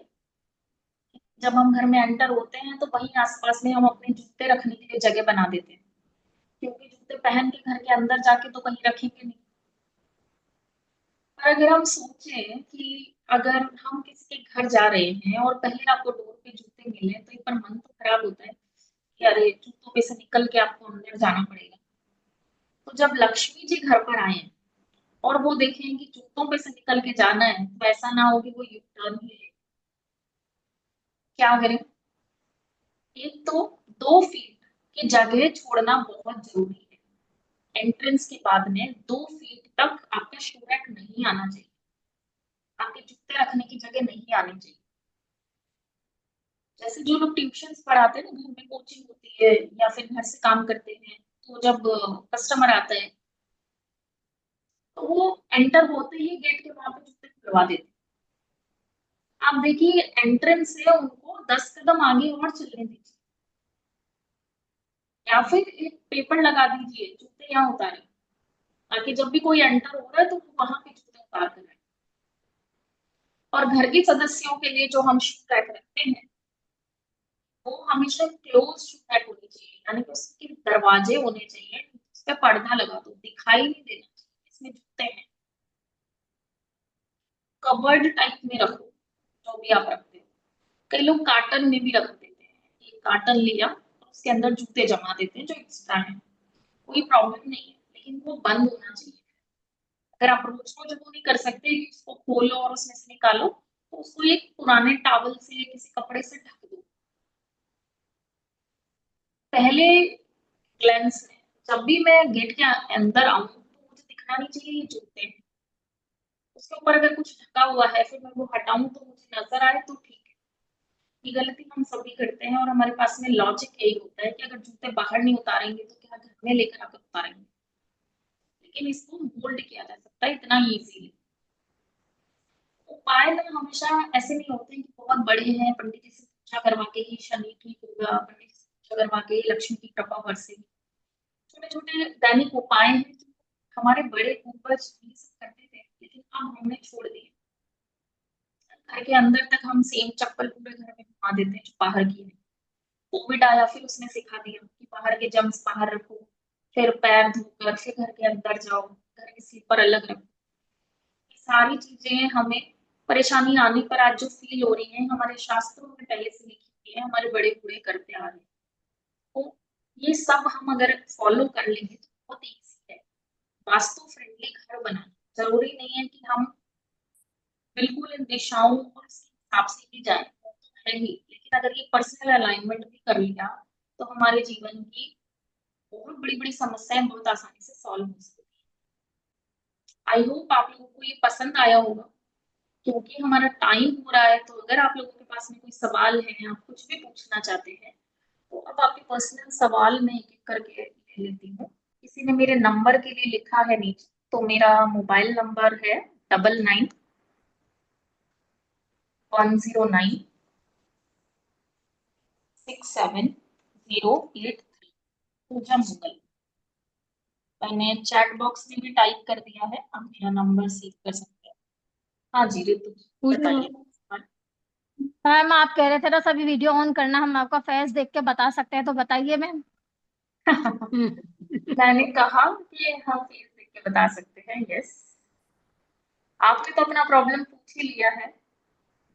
जब हम घर में एंटर होते हैं तो वहीं आसपास में हम अपने जूते रखने के लिए जगह बना देते हैं, क्योंकि जूते पहन के घर के अंदर जाके तो कहीं रखेंगे नहीं। पर अगर हम सोचें कि अगर हम किसी के घर जा रहे हैं और पहले आपको डोर पे जूते मिले तो एक बार मन तो खराब होता है कि अरे जूतों पे से निकल के आपको अंदर जाना पड़ेगा। तो जब लक्ष्मी जी घर पर आए और वो देखें कि जूतों पे से निकल के जाना है, तो ऐसा ना हो कि वो यू टर्न ही ले। क्या करें? एक तो 2 फीट की जगह छोड़ना बहुत जरूरी है। एंट्रेंस के बाद में 2 फीट तक आपका शू रैक नहीं आना चाहिए, आपके जूते रखने की जगह नहीं आनी चाहिए। जैसे जो लोग ट्यूशंस पढ़ाते हैं ना, घर में कोचिंग होती है या फिर घर से काम करते हैं, तो जब कस्टमर आता है तो वो एंटर होते ही गेट के वहां पे जूते खुलवा देते हैं। आप देखिए एंट्रेंस से उनको 10 कदम आगे और चलने दीजिए, या फिर एक पेपर लगा दीजिए जूते यहाँ उतारे, ताकि जब भी कोई एंटर हो रहा है तो वो वहां पे जूते उतार कर आए। और घर के सदस्यों के लिए जो हम शू रैक रखते हैं वो हमेशा क्लोज शू रैक होनी चाहिए, यानी कि उसके दरवाजे होने चाहिए, उस पे पर्दा लगा दो, दिखाई नहीं देना चाहिए इसमें जूते हैं। कवर्ड टाइप में रखो जो भी आप रखते हो। कई लोग कार्टन में भी रख देते हैं, एक कार्टन लिया और उसके अंदर जूते जमा देते हैं जो एक्स्ट्रा है, कोई प्रॉब्लम नहीं है, लेकिन वो बंद होना चाहिए। अगर आप रोज रोज वो नहीं कर सकते कि उसको खोलो और उसमें से निकालो, तो उसको एक पुराने टॉवल से किसी कपड़े से ढक दो। पहले ग्लेंस में जब भी मैं गेट के अंदर आऊं तो मुझे दिखना नहीं चाहिए ये जूते हैं। उसके ऊपर अगर कुछ ढका हुआ है फिर मैं वो हटाऊं तो मुझे नजर आए तो ठीक है। ये गलती हम सभी करते हैं और हमारे पास में लॉजिक यही होता है कि अगर जूते बाहर नहीं उतारेंगे तो क्या घर में लेकर आकर उतारेंगे। लेकिन इसको मोल्ड किया जा सकता है इतना इजीली। उपाय ना हमेशा ऐसे नहीं होते हैं कि बहुत बड़े हैं, पंडित जी से पूजा करवा के ही शनि ठीक होगा, पंडित जी से पूजा करवा के ही लक्ष्मी की कृपा बरसेगी। छोटे छोटे दैनिक उपाय हैं जो हमारे बड़े पूर्वज ये सब करते थे, लेकिन अब हमने छोड़ दिए। घर के अंदर तक हम सेम चप्पल पूरे घर में घुमा देते हैं जो बाहर की है। कोविड आया फिर उसने सिखा दिया कि बाहर के जम्स बाहर रखो, फिर पैर धोकर फिर घर के अंदर जाओ, घर के स्लीपर अलग रखो। ये सारी चीजें हमें परेशानी आने पर आज जो फील हो रही है हमारे शास्त्रों में पहले से लिखी है, हमारे बड़े बूढ़े करते आ रहे हैं। तो ये सब हम अगर फॉलो कर लेंगे तो बहुत ईजी है वास्तु फ्रेंडली घर बनाना। जरूरी नहीं है कि हम बिल्कुल इन दिशाओं और इसके हिसाब से ही जाए, वो तो है ही, लेकिन अगर ये पर्सनल अलाइनमेंट भी कर लिया तो हमारे जीवन की बहुत बड़ी बड़ी समस्याएं बहुत आसानी से सॉल्व हो सकती है। आई होप आप लोगों को ये पसंद आया होगा। क्योंकि हमारा टाइम हो रहा है तो अगर आप लोगों के पास में कोई सवाल है, आप कुछ भी पूछना चाहते हैं, तो अब आपके पर्सनल सवाल मैं एक एक करके ले लेती हूँ। किसी ने मेरे नंबर के लिए लिखा है नीचे, तो मेरा मोबाइल नंबर है 99 109 678083 पूजा मुगल। मैंने चैट बॉक्स में भी टाइप कर दिया है, आप मेरा नंबर सेव कर सकते हैं। हाँ जी रितु पूजा बताइए। मैम आप कह रहे थे ना सभी वीडियो ऑन करना, हम आपका फेस देख के बता सकते हैं, तो बताइए मैम। मैंने कहा कि हम फेस देख के बता सकते हैं, यस। आपने तो अपना प्रॉब्लम पूछ ही लिया है,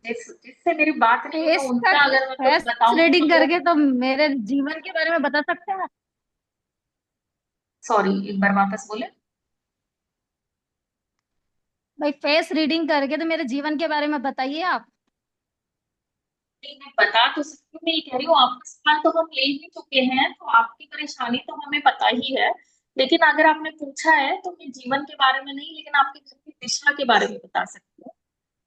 जिससे मेरी बात नहीं हुई फेस उनका तक, अगर मैं कुछ फेस बताऊं रीडिंग तो करके तो मेरे जीवन के बारे में बता सकते हैं। सॉरी एक बार वापस बोले। भाई फेस रीडिंग करके तो मेरे जीवन के बारे में बताइए आप। नहीं मैं बता तो सकती हूँ, मैं ये कह रही हूँ आपका सवाल तो हम ले ही चुके हैं, तो आपकी परेशानी तो हमें पता ही है। लेकिन अगर आपने पूछा है तो मैं जीवन के बारे में नहीं, लेकिन आपके घर की दिशा के बारे में बता सकती हूँ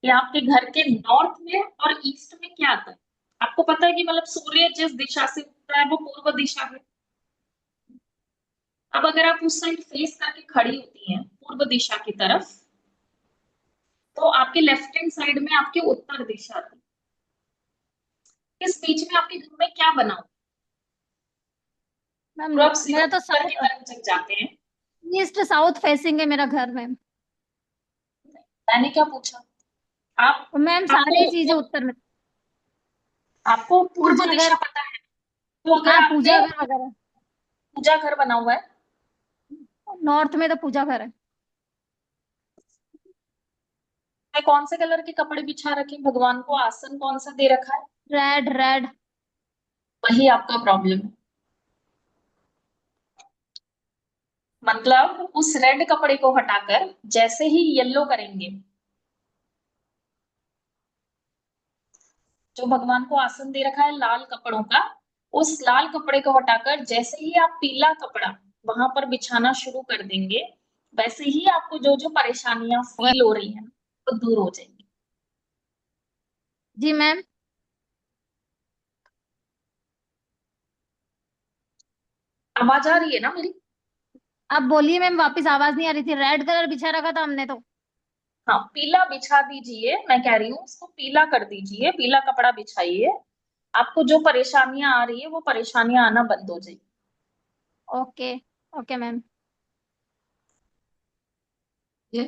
कि आपके घर के नॉर्थ में और ईस्ट में क्या आता है। आपको पता है कि मतलब सूर्य जिस दिशा से उगता है वो पूर्व दिशा है। अब अगर आप उस साइड फेस करके खड़ी होती हैं पूर्व दिशा की तरफ, तो आपके लेफ्ट हैंड साइड में आपकी उत्तर दिशा आती है। इस बीच में आपके घर में क्या बना हुआ है? मैम पूरब से मेरा तो उत्तर की तरफ जब जाते हैं। ईस्ट साउथ फेसिंग है मेरा घर मैम। मैंने क्या पूछा? आप और मैम सारी चीजें आपको उत्तर में। आपको पूर्व पूजा दिशा घर, पता है? तो अगर हाँ आपने पूजा घर वगैरह। पूजा घर बना हुआ है, नॉर्थ में तो पूजा घर है। मैं कौन से कलर के कपड़े बिछा रखे हैं? भगवान को आसन कौन सा दे रखा है? Red red. वही आपका प्रॉब्लम है। मतलब उस रेड कपड़े को हटाकर जैसे ही येलो करेंगे, जो भगवान को आसन दे रखा है लाल कपड़ों का, उस लाल कपड़े को हटाकर जैसे ही आप पीला कपड़ा वहां पर बिछाना शुरू कर देंगे, वैसे ही आपको जो जो परेशानियां फील हो रही हैं वो दूर हो जाएंगी। जी मैम। आवाज आ रही है ना मेरी? आप बोलिए मैम, वापस आवाज नहीं आ रही थी। रेड कलर बिछा रखा था हमने तो। हाँ पीला बिछा दीजिए, मैं कह रही हूँ उसको पीला कर दीजिए, पीला कपड़ा बिछाइए। आपको जो परेशानियां आ रही है वो परेशानियां आना बंद हो जाएगी। ओके। Okay ma'am. ये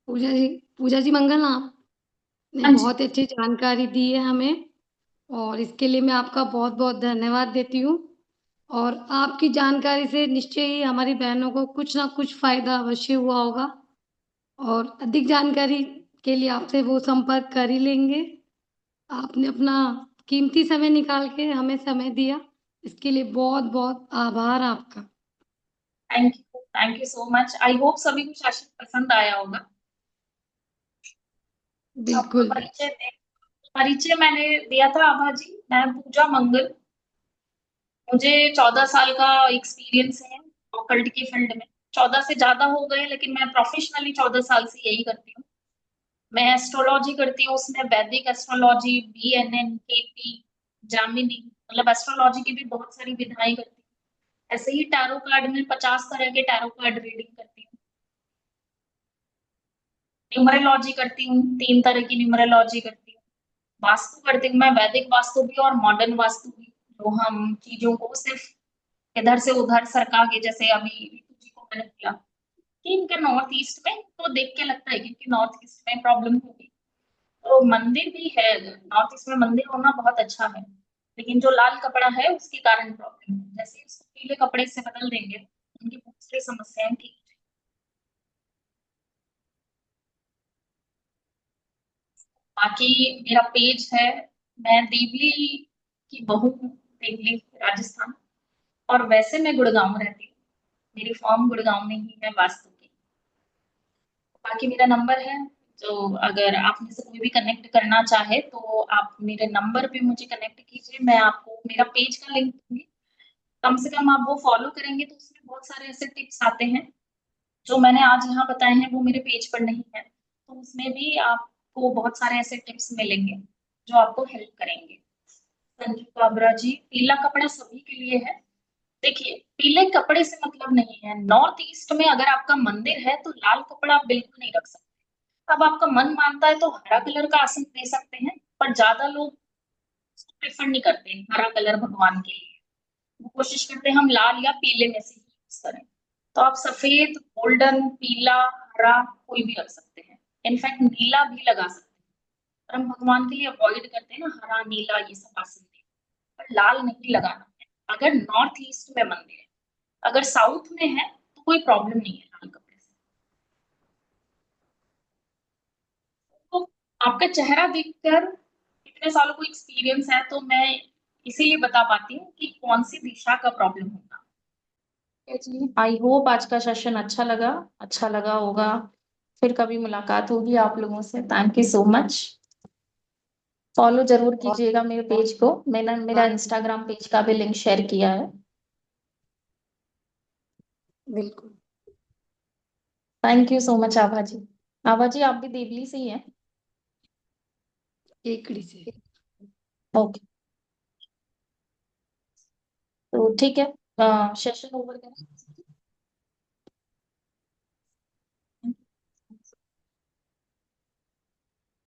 पूजा जी मंगल, आपने हाँ जी। बहुत अच्छी जानकारी दी है हमें, और इसके लिए मैं आपका बहुत बहुत धन्यवाद देती हूँ। और आपकी जानकारी से निश्चय ही हमारी बहनों को कुछ ना कुछ फायदा अवश्य हुआ होगा, और अधिक जानकारी के लिए आपसे वो संपर्क कर ही लेंगे। आपने अपना कीमती समय निकाल के हमें समय दिया, इसके लिए बहुत बहुत आभार आपका। Thank you so much. I hope सभी को सेशन पसंद आया होगा। आपका बिल्कुल। परिचय मैंने दिया था आभा जी, मैं पूजा मंगल। मुझे 14 साल का एक्सपीरियंस है ऑकल्ट की फील्ड में। 14 से ज्यादा हो गए, लेकिन मैं प्रोफेशनली 14 साल से यही करती हूँ। मैं एस्ट्रोलॉजी करती हूँ, उसमें वैदिक एस्ट्रोलॉजी, BNN, KP, जामिनी, मतलब एस्ट्रोलॉजी की भी बहुत सारी विधाएं करती हूँ। ऐसे ही टैरो कार्ड में 50 तरह के टैरो कार्ड रीडिंग करती हूँ। न्यूमरोलॉजी करती हूँ, 3 तरह की न्यूमरोलॉजी करती हूँ। वास्तु करती हूँ मैं, वैदिक वास्तु भी और मॉडर्न वास्तु भी, जो हम चीजों को सिर्फ इधर से उधर सरका के, जैसे अभी ऋतु जी को मैंने किया कि इनके नॉर्थ ईस्ट में तो देख के लगता है कि इनकी नॉर्थ ईस्ट में प्रॉब्लम होगी। तो मंदिर भी है, नॉर्थ ईस्ट में मंदिर होना बहुत अच्छा है, लेकिन जो लाल कपड़ा है उसके कारण प्रॉब्लम है। जैसे ही उसको पीले कपड़े से बदल देंगे, उनकी बहुत सारी समस्याएं ठीक हो जाएंगी। बाकी मेरा पेज है, मैं देवली की बहू हूँ, देवली राजस्थान, और वैसे मैं गुड़गांव रहती हूँ। मेरी फॉर्म गुड़गांव में ही है वास्तु की। बाकी मेरा नंबर है, तो अगर आप में से कोई भी कनेक्ट करना चाहे तो आप मेरे नंबर पे मुझे कनेक्ट कीजिए। मैं आपको मेरा पेज का लिंक दूंगी, कम से कम आप वो फॉलो करेंगे तो उसमें बहुत सारे ऐसे टिप्स आते हैं जो मैंने आज यहाँ बताए हैं, वो मेरे पेज पर नहीं है। तो उसमें भी आपको बहुत सारे ऐसे टिप्स मिलेंगे जो आपको हेल्प करेंगे। संजू काबरा जी, पीला कपड़ा सभी के लिए है। देखिए पीले कपड़े से मतलब नहीं है, नॉर्थ ईस्ट में अगर आपका मंदिर है तो लाल कपड़ा आप बिल्कुल नहीं रख सकते। अब आपका मन मानता है तो हरा कलर का आसन दे सकते हैं, पर ज्यादा लोग प्रेफर नहीं करते हरा कलर भगवान के लिए, वो कोशिश करते हैं हम लाल या पीले में से ही यूज करें। तो आप सफेद, गोल्डन, पीला, हरा कोई भी रख सकते हैं, इनफैक्ट नीला भी लगा सकते हैं। पर हम भगवान के लिए अवॉइड करते हैं ना, हरा नीला ये सब पसंद है, पर लाल नहीं लगाना है अगर नॉर्थ ईस्ट में मंदिर है। अगर साउथ में है तो कोई प्रॉब्लम नहीं है लाल कपड़े से। तो आपका चेहरा देखकर इतने सालों को एक्सपीरियंस है, तो मैं इसीलिए बता पाती हूँ कि कौन सी दिशा का प्रॉब्लम होगा। जी, आई होप आज का सेशन अच्छा लगा होगा। फिर कभी मुलाकात होगी आप लोगों से। Thank you so much. Follow जरूर कीजिएगा मेरे पेज को, मैंने मेरा इंस्टाग्राम पेज का भी लिंक शेयर किया है। बिल्कुल। थैंक यू सो मच आभा जी। आभा जी आप भी देवली से ही हैं? केकड़ी से। ओके, तो ठीक है, सेशन ओवर करें।